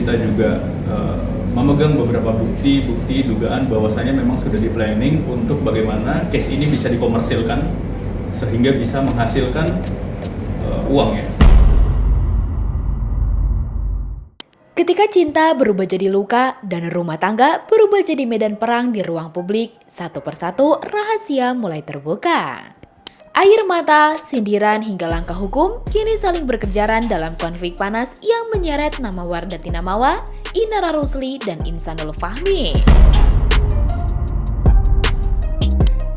kita juga memegang beberapa bukti dugaan bahwasannya memang sudah di-planning untuk bagaimana case ini bisa dikomersilkan sehingga bisa menghasilkan uang ya. Ketika cinta berubah jadi luka dan rumah tangga berubah jadi medan perang di ruang publik, satu persatu rahasia mulai terbuka. Air mata, sindiran hingga langkah hukum kini saling berkejaran dalam konflik panas yang menyeret nama Wardah Tinamawa, Inara Rusli, dan Insanul Fahmi.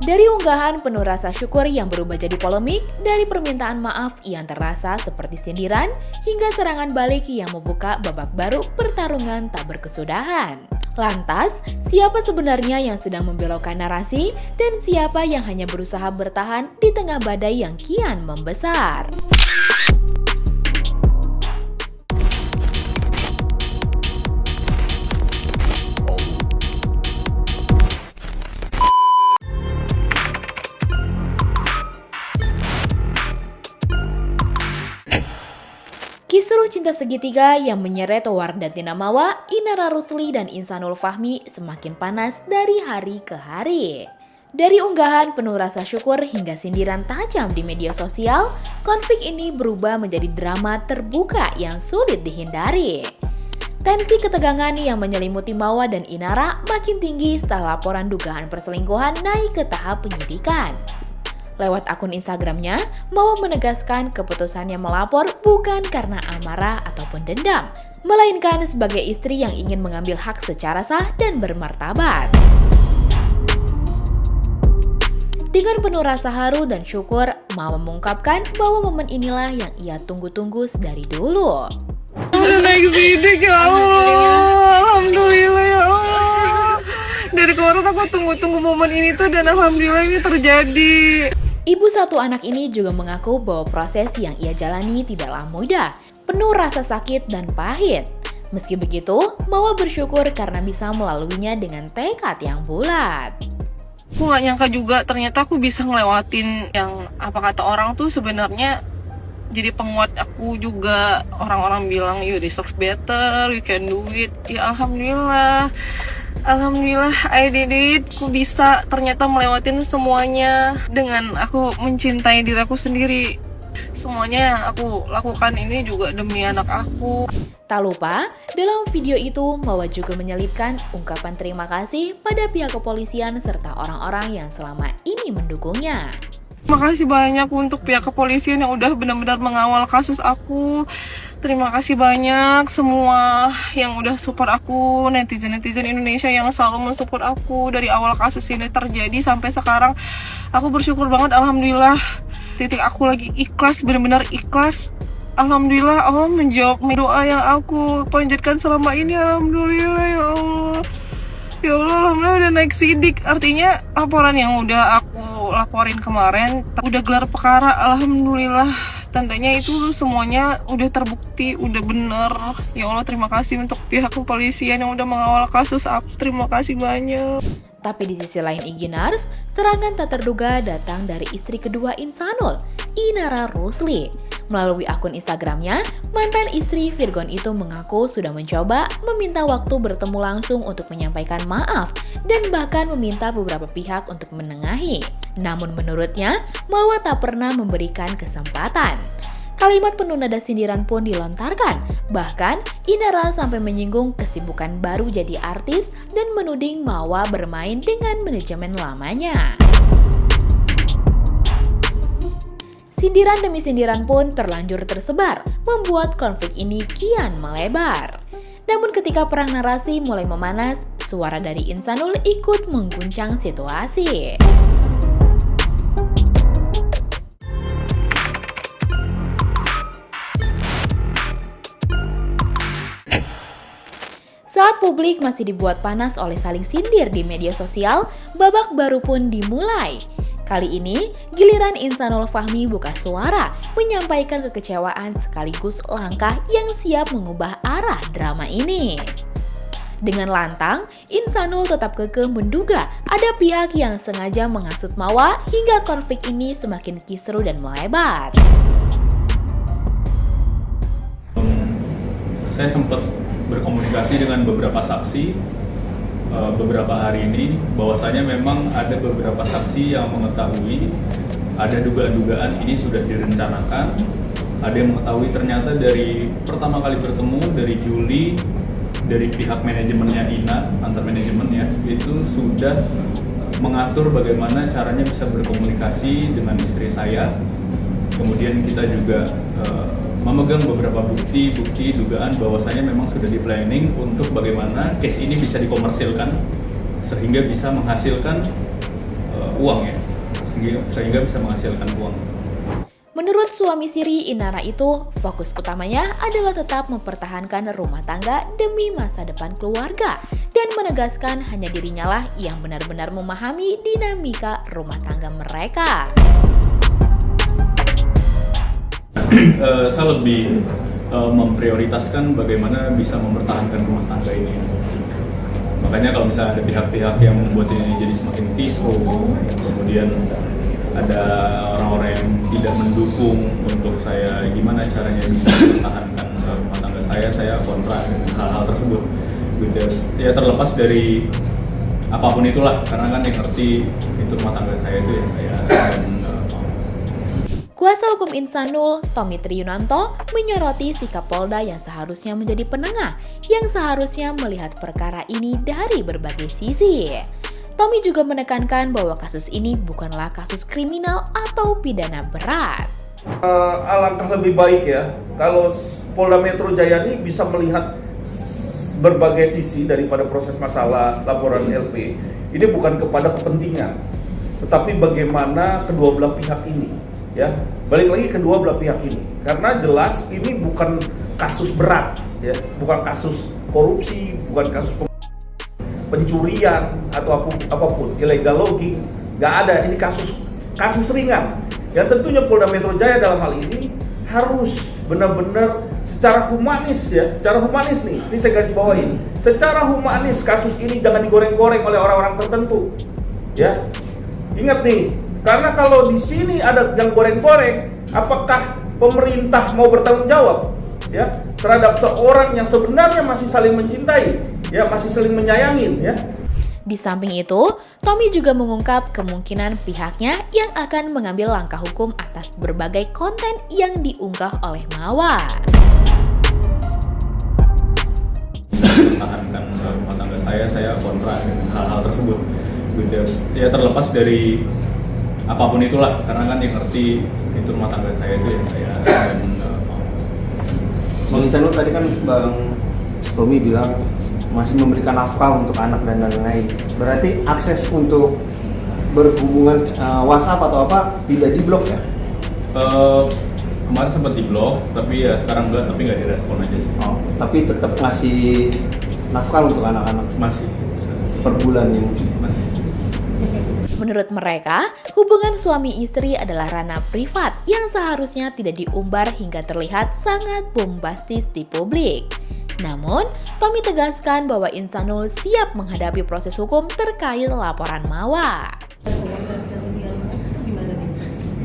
Dari unggahan penuh rasa syukur yang berubah jadi polemik, dari permintaan maaf yang terasa seperti sindiran, hingga serangan balik yang membuka babak baru pertarungan tak berkesudahan. Lantas, siapa sebenarnya yang sedang membelokkan narasi, dan siapa yang hanya berusaha bertahan di tengah badai yang kian membesar? Kisruh cinta segitiga yang menyeret Wardah Tinamawa, Inara Rusli, dan Insanul Fahmi semakin panas dari hari ke hari. Dari unggahan penuh rasa syukur hingga sindiran tajam di media sosial, konflik ini berubah menjadi drama terbuka yang sulit dihindari. Tensi ketegangan yang menyelimuti Mawa dan Inara makin tinggi setelah laporan dugaan perselingkuhan naik ke tahap penyidikan. Lewat akun Instagramnya, Mawa menegaskan keputusannya melapor bukan karena amarah ataupun dendam, melainkan sebagai istri yang ingin mengambil hak secara sah dan bermartabat. Dengan penuh rasa haru dan syukur, Mawa mengungkapkan bahwa momen inilah yang ia tunggu-tunggu sedari dulu. Udah naik sidik ya Allah, alhamdulillah ya Allah. Dari kemarin aku tunggu-tunggu momen ini tuh dan alhamdulillah ini terjadi. Ibu satu anak ini juga mengaku bahwa proses yang ia jalani tidaklah mudah, penuh rasa sakit dan pahit. Meski begitu, Mawa bersyukur karena bisa melaluinya dengan tekad yang bulat. Aku gak nyangka juga ternyata aku bisa ngelewatin yang apa kata orang tuh sebenarnya jadi penguat aku juga. Orang-orang bilang you deserve better, you can do it. Ya alhamdulillah. Alhamdulillah I did it. Aku bisa ternyata melewatin semuanya dengan aku mencintai diri aku sendiri. Semuanya aku lakukan ini juga demi anak aku. Tak lupa, dalam video itu Mawa juga menyelipkan ungkapan terima kasih pada pihak kepolisian serta orang-orang yang selama ini mendukungnya. Makasih banyak untuk pihak kepolisian yang udah benar-benar mengawal kasus aku. Terima kasih banyak semua yang udah support aku, netizen-netizen Indonesia yang selalu mensupport aku dari awal kasus ini terjadi sampai sekarang. Aku bersyukur banget, alhamdulillah. Titik aku lagi ikhlas, benar-benar ikhlas. Alhamdulillah Allah menjawab doa yang aku panjatkan selama ini. Alhamdulillah ya Allah. Ya Allah, alhamdulillah udah naik sidik. Artinya laporan yang udah aku laporin kemarin udah gelar perkara. Alhamdulillah, tandanya itu semuanya udah terbukti, udah bener. Ya Allah, terima kasih untuk pihak kepolisian yang udah mengawal kasus aku. Terima kasih banyak. Tapi di sisi lain Iginars, serangan tak terduga datang dari istri kedua Insanul, Inara Rusli. Melalui akun Instagramnya, mantan istri Virgon itu mengaku sudah mencoba meminta waktu bertemu langsung untuk menyampaikan maaf dan bahkan meminta beberapa pihak untuk menengahi. Namun menurutnya, Mawa tak pernah memberikan kesempatan. Kalimat penuh nada sindiran pun dilontarkan. Bahkan, Inara sampai menyinggung kesibukan baru jadi artis dan menuding Mawa bermain dengan manajemen lamanya. Sindiran demi sindiran pun terlanjur tersebar, membuat konflik ini kian melebar. Namun ketika perang narasi mulai memanas, suara dari Insanul ikut mengguncang situasi. Saat publik masih dibuat panas oleh saling sindir di media sosial, babak baru pun dimulai. Kali ini, giliran Insanul Fahmi buka suara, menyampaikan kekecewaan sekaligus langkah yang siap mengubah arah drama ini. Dengan lantang, Insanul tetap kekeh menduga ada pihak yang sengaja menghasut Mawa hingga konflik ini semakin kisru dan melebar. Saya sempat berkomunikasi dengan beberapa saksi beberapa hari ini, bahwasanya memang ada beberapa saksi yang mengetahui ada dugaan-dugaan ini sudah direncanakan. Ada yang mengetahui ternyata dari pertama kali bertemu dari Juli, dari pihak manajemennya INA, antar manajemennya itu sudah mengatur bagaimana caranya bisa berkomunikasi dengan istri saya. Kemudian kita juga memegang beberapa bukti dugaan bahwasanya memang sudah di planning untuk bagaimana case ini bisa dikomersilkan sehingga bisa menghasilkan uang ya, sehingga bisa menghasilkan uang. Menurut suami Siri Inara itu, fokus utamanya adalah tetap mempertahankan rumah tangga demi masa depan keluarga dan menegaskan hanya dirinya lah yang benar-benar memahami dinamika rumah tangga mereka. Saya lebih memprioritaskan bagaimana bisa mempertahankan rumah tangga ini. Makanya kalau misalnya ada pihak-pihak yang membuat ini jadi semakin kisruh, kemudian ada orang-orang yang tidak mendukung untuk saya gimana caranya bisa mempertahankan rumah tangga saya kontra dengan hal-hal tersebut. Ya terlepas dari apapun itulah, karena kan yang ngerti itu rumah tangga saya itu ya saya. Kuasa hukum Insanul, Tommy Triyunanto, menyoroti sikap Polda yang seharusnya menjadi penengah, yang seharusnya melihat perkara ini dari berbagai sisi. Tommy juga menekankan bahwa kasus ini bukanlah kasus kriminal atau pidana berat. Alangkah lebih baik ya, kalau Polda Metro Jaya ini bisa melihat berbagai sisi daripada proses masalah laporan LP. Ini bukan kepada kepentingan, tetapi bagaimana kedua belah pihak ini. Ya, balik lagi kedua belah pihak ini, karena jelas ini bukan kasus berat, ya, bukan kasus korupsi, bukan kasus pencurian atau apapun, illegal logging, nggak ada. Ini kasus ringan. Yang tentunya Polda Metro Jaya dalam hal ini harus benar-benar secara humanis ya, secara humanis nih, ini saya garis bawahi, secara humanis kasus ini jangan digoreng-goreng oleh orang-orang tertentu, ya. Ingat nih. Karena kalau di sini ada yang goreng-goreng, apakah pemerintah mau bertanggung jawab ya terhadap seorang yang sebenarnya masih saling mencintai, ya masih saling menyayangin ya. Di samping itu, Tommy juga mengungkap kemungkinan pihaknya yang akan mengambil langkah hukum atas berbagai konten yang diunggah oleh Mawar. Mempertahankan rumah tangga saya kontra dengan hal-hal tersebut. Ya terlepas dari apapun itulah, karena kan yang ngerti itu rumah tangga saya itu ya saya. Bang Insanul tadi kan Bang Tommy bilang masih memberikan nafkah untuk anak dan lain-lain. Berarti akses untuk berhubungan WhatsApp atau apa tidak diblok ya? Kemarin sempat diblok, tapi ya sekarang enggak, tapi nggak direspon aja sih. Tapi tetap ngasih nafkah untuk anak-anak Masih. per bulannya mungkin. Masih. Menurut mereka, hubungan suami istri adalah ranah privat yang seharusnya tidak diumbar hingga terlihat sangat bombastis di publik. Namun, Tommy tegaskan bahwa Insanul siap menghadapi proses hukum terkait laporan Mawar.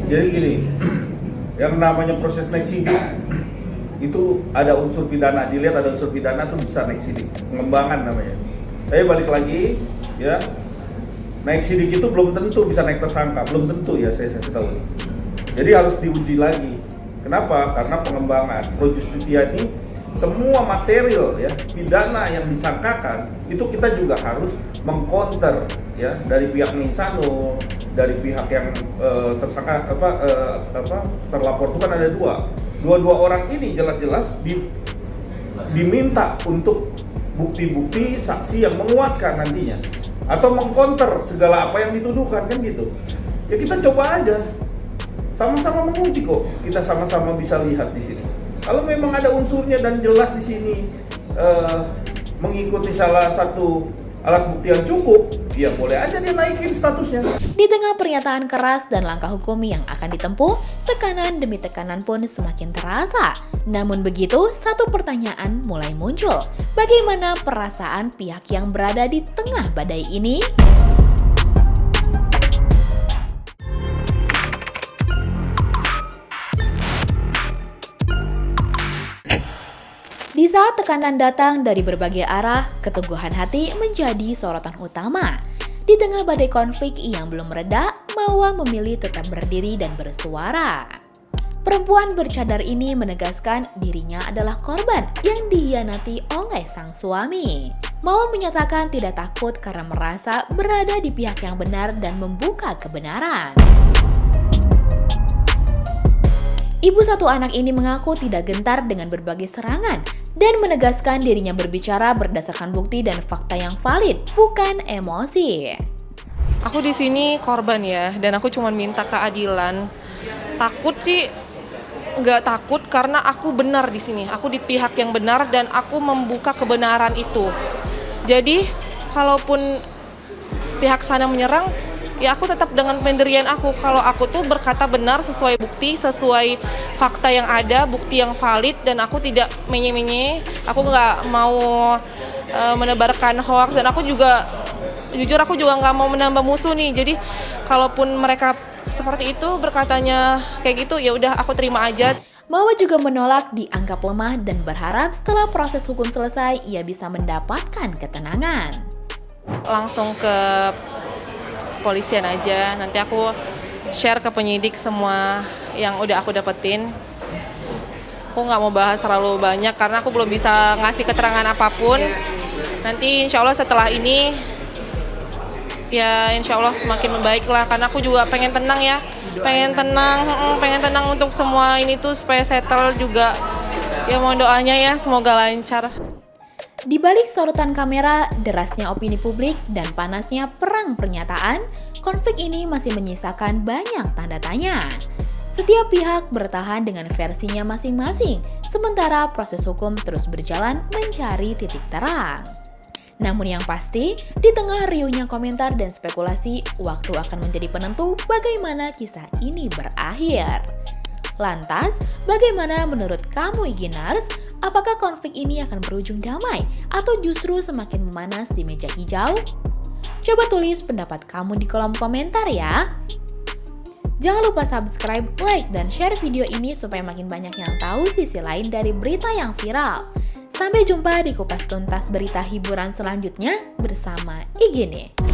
Jadi gini, yang namanya proses naik sidik itu ada unsur pidana, dilihat ada unsur pidana tuh bisa naik sidik, pengembangan namanya. Tapi balik lagi, ya naik sidik itu belum tentu bisa naik tersangka, belum tentu ya saya tahu. Jadi harus diuji lagi. Kenapa? Karena pengembangan pro justia ini semua material ya pidana yang disangkakan itu kita juga harus mengcounter ya dari pihak Insanul, dari pihak yang tersangka terlapor itu kan ada dua orang ini jelas-jelas diminta untuk bukti-bukti saksi yang menguatkan nantinya atau mengcounter segala apa yang dituduhkan kan gitu. Ya kita coba aja. Sama-sama menguji kok. Kita sama-sama bisa lihat di sini. Kalau memang ada unsurnya dan jelas di sini mengikuti salah satu alat bukti yang cukup, ya boleh aja dia naikin statusnya. Di tengah pernyataan keras dan langkah hukum yang akan ditempuh, tekanan demi tekanan pun semakin terasa. Namun begitu, satu pertanyaan mulai muncul. Bagaimana perasaan pihak yang berada di tengah badai ini? Di Di saat tekanan datang dari berbagai arah, keteguhan hati menjadi sorotan utama. Di tengah badai konflik yang belum mereda, Mawa memilih tetap berdiri dan bersuara. Perempuan bercadar ini menegaskan dirinya adalah korban yang dihianati oleh sang suami. Mawa menyatakan tidak takut karena merasa berada di pihak yang benar dan membuka kebenaran. Ibu satu anak ini mengaku tidak gentar dengan berbagai serangan dan menegaskan dirinya berbicara berdasarkan bukti dan fakta yang valid, bukan emosi. Aku di sini korban ya, dan aku cuma minta keadilan. Takut sih, nggak takut karena aku benar di sini. Aku di pihak yang benar dan aku membuka kebenaran itu. Jadi, kalaupun pihak sana menyerang, ya aku tetap dengan pendirian aku. Kalau aku tuh berkata benar sesuai bukti, sesuai fakta yang ada, bukti yang valid, dan aku tidak menye-menye. Aku nggak mau menebarkan hoax, dan aku juga jujur aku juga nggak mau menambah musuh nih. Jadi kalaupun mereka seperti itu berkatanya kayak gitu, ya udah aku terima aja. Mawa juga menolak dianggap lemah dan berharap setelah proses hukum selesai ia bisa mendapatkan ketenangan. Langsung ke polisian aja, nanti aku share ke penyidik semua yang udah aku dapetin. Aku nggak mau bahas terlalu banyak karena aku belum bisa ngasih keterangan apapun. Nanti insya Allah setelah ini ya insya Allah semakin membaik lah, karena aku juga pengen tenang ya, pengen tenang untuk semua ini tuh supaya settle juga. Ya mohon doanya ya, semoga lancar. Di balik sorotan kamera, derasnya opini publik, dan panasnya perang pernyataan, konflik ini masih menyisakan banyak tanda tanya. Setiap pihak bertahan dengan versinya masing-masing, sementara proses hukum terus berjalan mencari titik terang. Namun yang pasti, di tengah riuhnya komentar dan spekulasi, waktu akan menjadi penentu bagaimana kisah ini berakhir. Lantas, bagaimana menurut kamu Iginars? Apakah konflik ini akan berujung damai atau justru semakin memanas di meja hijau? Coba tulis pendapat kamu di kolom komentar ya. Jangan lupa subscribe, like, dan share video ini supaya makin banyak yang tahu sisi lain dari berita yang viral. Sampai jumpa di kupas tuntas berita hiburan selanjutnya bersama Igini.